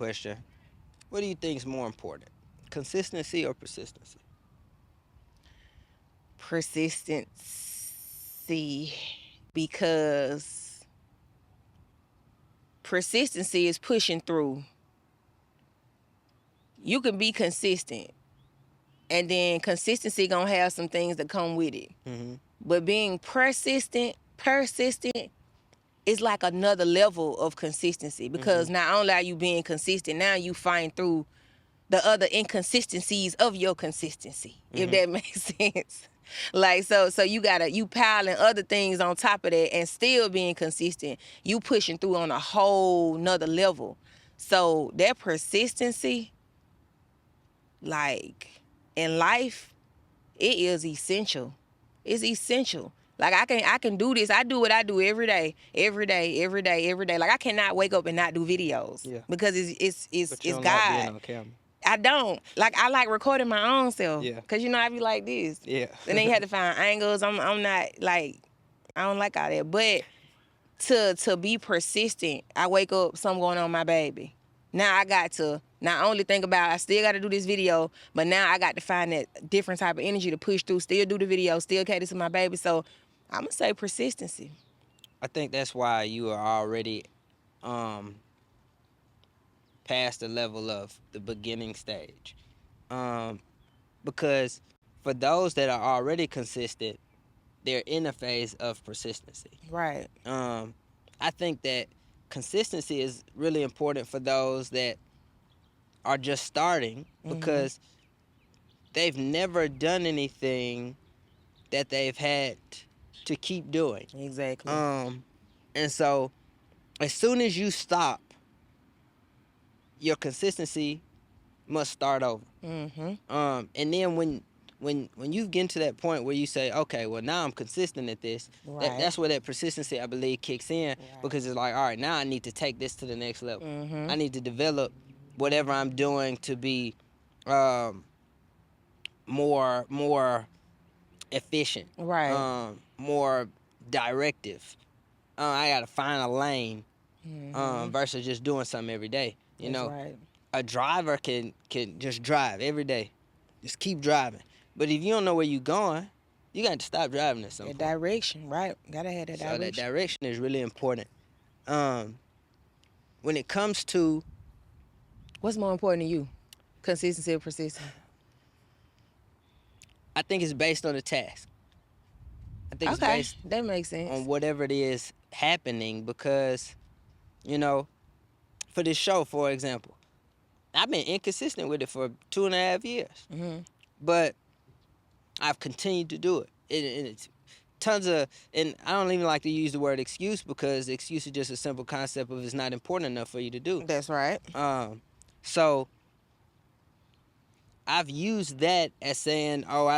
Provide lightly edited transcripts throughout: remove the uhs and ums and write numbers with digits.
question. What do you think is more important? Consistency or persistency? Persistency, because persistency is pushing through. You can be consistent, and then consistency gonna have some things that come with it. Mm-hmm. But being persistent is like another level of consistency, because not only are you being consistent, now you find through the other inconsistencies of your consistency, if that makes sense. Like, so you piling other things on top of that and still being consistent. You pushing through on a whole nother level. So that persistency, like, in life, it is essential. It's essential. Like, I can do this. I do what I do every day, every day, every day, every day. Like, I cannot wake up and not do videos. Yeah. Because But you it's don't like being God. on camera. I don't. Like, I like recording my own self. Yeah. Cause I be like this. Yeah. And then you have to find angles. I'm not like, I don't like all that. But to be persistent, I wake up, something going on with my baby. Now I got to not only think about, I still got to do this video, but now I got to find that different type of energy to push through, still do the video, still cater to my baby. So I'm gonna say persistency. I think that's why you are already past the level of the beginning stage. Because for those that are already consistent, they're in a phase of persistency. Right. I think that consistency is really important for those that are just starting, because they've never done anything that they've had to keep doing. Exactly. And so as soon as you stop, your consistency must start over. And then when you get to that point where you say, okay, well, now I'm consistent at this, Right. that's where that persistency, I believe, kicks in. Right. Because it's like, all right, now I need to take this to the next level. I need to develop whatever I'm doing to be more efficient, Right. more directive. I got to find a lane versus just doing something every day. You That's know, right. a driver can just drive every day, just keep driving. But if you don't know where you're going, you got to stop driving at some That point. direction, right? Gotta have that So direction. that direction is really important. When it comes to, What's more important to you? Consistency or persistence? I think it's based on the task. I think it's Okay, based that makes sense. on whatever it is happening, because, you know, for this show, for example, I've been inconsistent with it for 2.5 years. But I've continued to do it. And it's tons of, and I don't even like to use the word excuse, because excuse is just a simple concept of it's not important enough for you to do. That's right. So I've used that as saying, oh,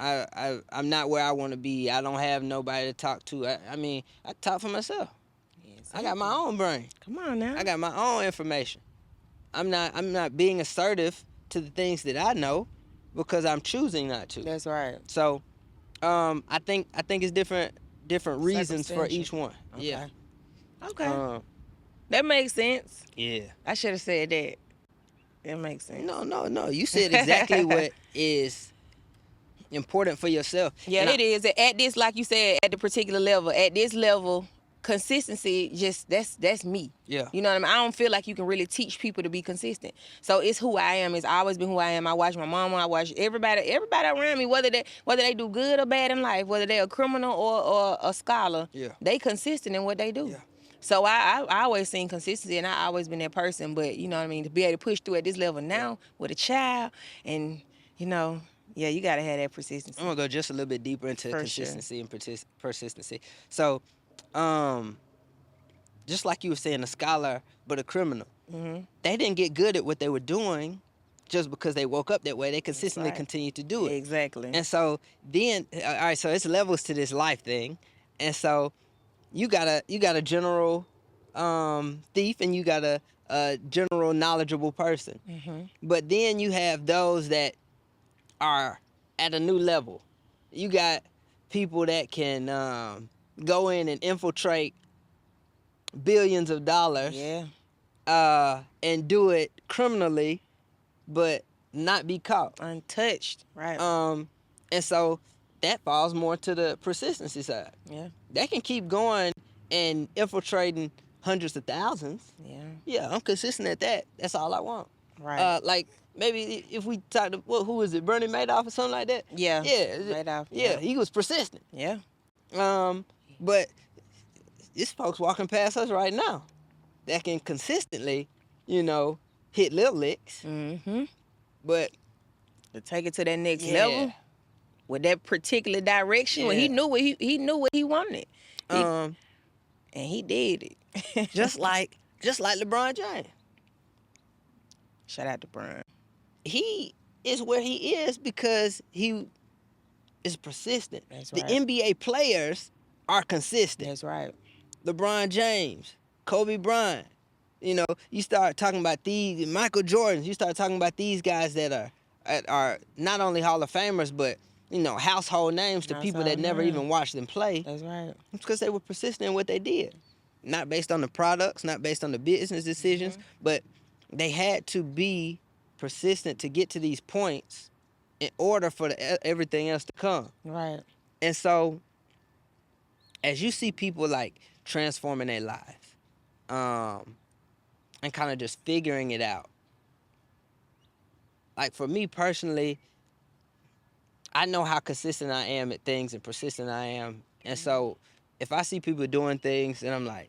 I'm not where I want to be. I don't have nobody to talk to. I mean, I talk for myself. I got my own brain. Come on now. I got my own information. I'm not being assertive to the things that I know, because I'm choosing not to. That's right. So, I think it's different reasons for each one. Okay. Yeah. Okay. That makes sense. Yeah. I should have said that. That makes sense. No. You said exactly what is important for yourself. Yeah, And it is. At this, like you said, at the particular level, at this level, consistency, just that's me. Yeah. You know what I mean? I don't feel like you can really teach people to be consistent. So it's who I am. It's always been who I am. I watch my mama. I watch everybody around me, whether they do good or bad in life, whether they're a criminal or a scholar. Yeah. They consistent in what they do. Yeah. So I always seen consistency, and I always been that person. But you know what I mean, to be able to push through at this level now with a child, and you know, yeah, you gotta have that persistency. I'm gonna go just a little bit deeper into For consistency and persistency. So, just like you were saying, a scholar but a criminal, they didn't get good at what they were doing just because they woke up that way. They consistently right. continued to do it. Exactly. And so then, all right, so it's levels to this life thing. And so you got a general thief, and you got a general knowledgeable person. But then you have those that are at a new level. You got people that can go in and infiltrate billions of dollars Yeah. and do it criminally, but not be caught. Untouched, right? And so that falls more to the persistency side. Yeah. They can keep going and infiltrating hundreds of thousands. Yeah. Yeah, I'm consistent at that. That's all I want. Right. Like maybe if we talk to who is it, Bernie Madoff or something like that? Yeah. Yeah. Madoff. Yeah, he was persistent. Yeah. But it's folks walking past us right now that can consistently, hit little licks. Mm-hmm. But to take it to that next level with that particular direction, when he knew what he wanted, and he did it. just like LeBron James. Shout out to Brian. He is where he is because he is persistent. That's right. The NBA players are consistent. That's right. LeBron James, Kobe Bryant. You start talking about these Michael Jordans. You start talking about these guys that are not only Hall of Famers, but household names to people that never even watched them play. That's right. It's because they were persistent in what they did, not based on the products, not based on the business decisions, but they had to be persistent to get to these points in order for everything else to come. Right. And so, as you see people like transforming their lives, and kind of just figuring it out. Like for me personally, I know how consistent I am at things and persistent I am. And so if I see people doing things and I'm like,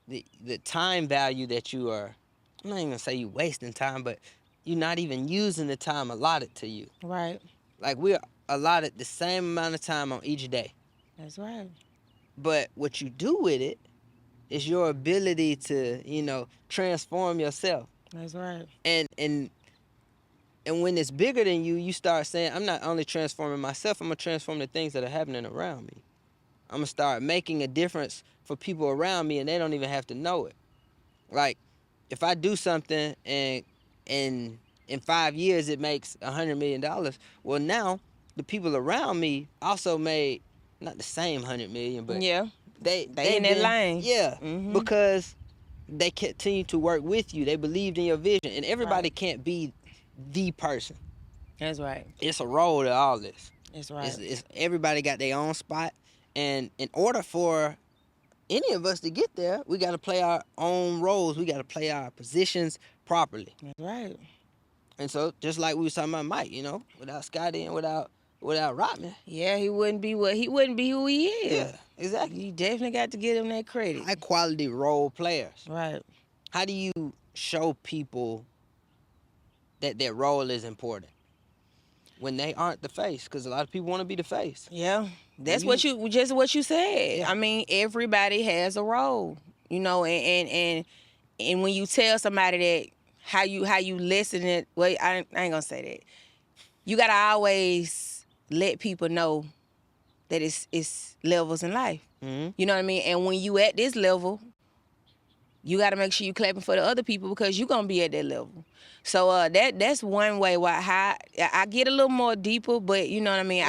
the time value that you are, I'm not even gonna say you wasting time, but you're not even using the time allotted to you. Right. Like we're allotted the same amount of time on each day. That's right. But what you do with it is your ability to, transform yourself. That's right. And when it's bigger than you, you start saying, I'm not only transforming myself, I'm going to transform the things that are happening around me. I'm going to start making a difference for people around me, and they don't even have to know it. Like, if I do something and in 5 years it makes $100 million, well, now the people around me also made not the same $100 million, but they in that lane. Yeah, because they continue to work with you. They believed in your vision, and everybody can't be the person. That's right. It's a role to all this. That's right. It's everybody got their own spot, and in order for any of us to get there, we got to play our own roles. We got to play our positions properly. That's right. And so, just like we was talking about Mike, without Scotty and without Rodman. Yeah, he wouldn't be who he is. Yeah, exactly. You definitely got to give him that credit. High quality role players. Right. How do you show people that their role is important when they aren't the face? Because a lot of people want to be the face. Yeah, that's what you said. Yeah. I mean, everybody has a role, and when you tell somebody that how you listen it, well, I ain't gonna say that. You gotta always let people know that it's levels in life. Mm-hmm. You know what I mean? And when you at this level, you got to make sure you clapping for the other people because you're going to be at that level. So that's one way how I get a little more deeper, but you know what I mean?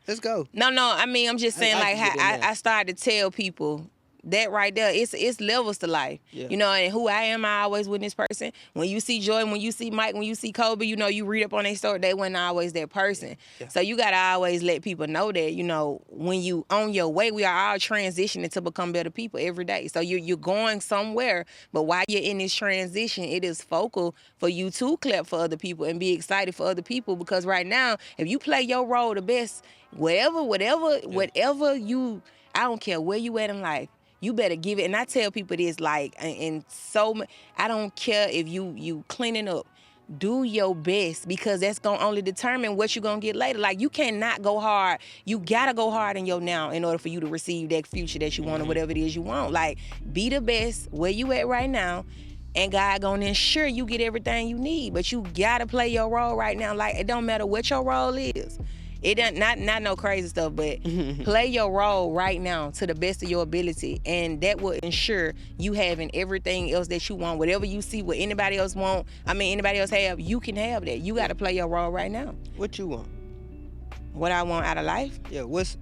Let's go. No, I mean, I'm just saying I started to tell people that right there, it's levels to life. Yeah. And who I am, I always with this person. When you see Jordan, when you see Mike, when you see Kobe, you read up on their story, they weren't always that person. Yeah. So you got to always let people know that, when you on your way, we are all transitioning to become better people every day. So you're going somewhere, but while you're in this transition, it is focal for you to clap for other people and be excited for other people, because right now, if you play your role the best, whatever you, I don't care where you at in life, you better give it. And I tell people this, I don't care if you cleaning up. Do your best, because that's going to only determine what you're going to get later. Like, you cannot go hard. You got to go hard in your now in order for you to receive that future that you want or whatever it is you want. Like, be the best where you at right now, and God going to ensure you get everything you need. But you got to play your role right now. Like, it don't matter what your role is. It doesn't, not no crazy stuff, but play your role right now to the best of your ability, and that will ensure you having everything else that you want. Whatever you see, what anybody else anybody else have, you can have that. You got to play your role right now. What you want? What I want out of life? Yeah. What's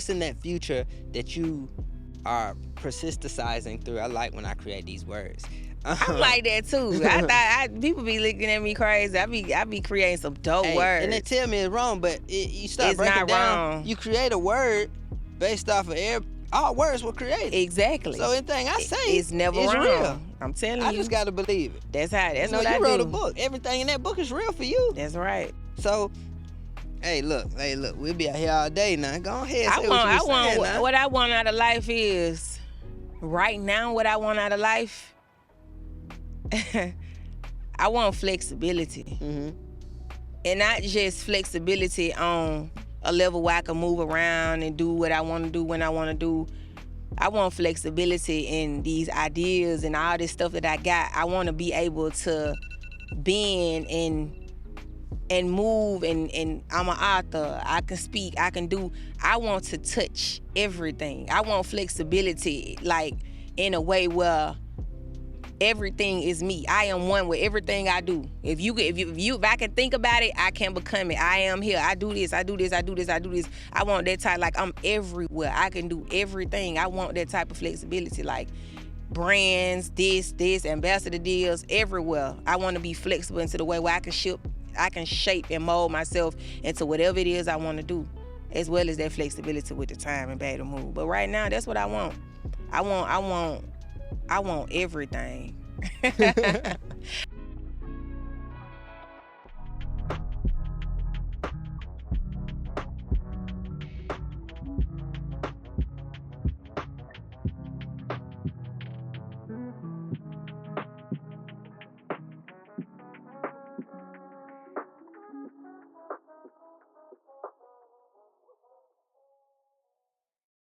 in that future that you are persisticizing through? I like when I create these words. I'm like that too. I thought people be looking at me crazy. I be creating some dope words. And they tell me it's wrong, but you start It's breaking not down. wrong. You create a word based off of all words were created. Exactly. So anything I say, it's never wrong. Real. I'm telling you. I just gotta believe it. That's what I do. You wrote a book. Everything in that book is real for you. That's right. So, hey, look, we'll be out here all day now. Go ahead. What I want out of life is, right now, what I want out of life, I want flexibility. Mm-hmm. And not just flexibility on a level where I can move around and do what I want to do when I want to do. I want flexibility in these ideas and all this stuff that I got. I want to be able to bend and move, and I'm an author. I can speak. I can do. I want to touch everything. I want flexibility, like in a way where everything is me. I am one with everything I do. If I can think about it, I can become it. I am here. I do this. I do this. I do this. I do this. I want that type. Like, I'm everywhere. I can do everything. I want that type of flexibility. Like brands, this, ambassador deals, everywhere. I want to be flexible into the way where I can shape and mold myself into whatever it is I want to do, as well as that flexibility with the time and be able to move. But right now, that's what I want. I want everything.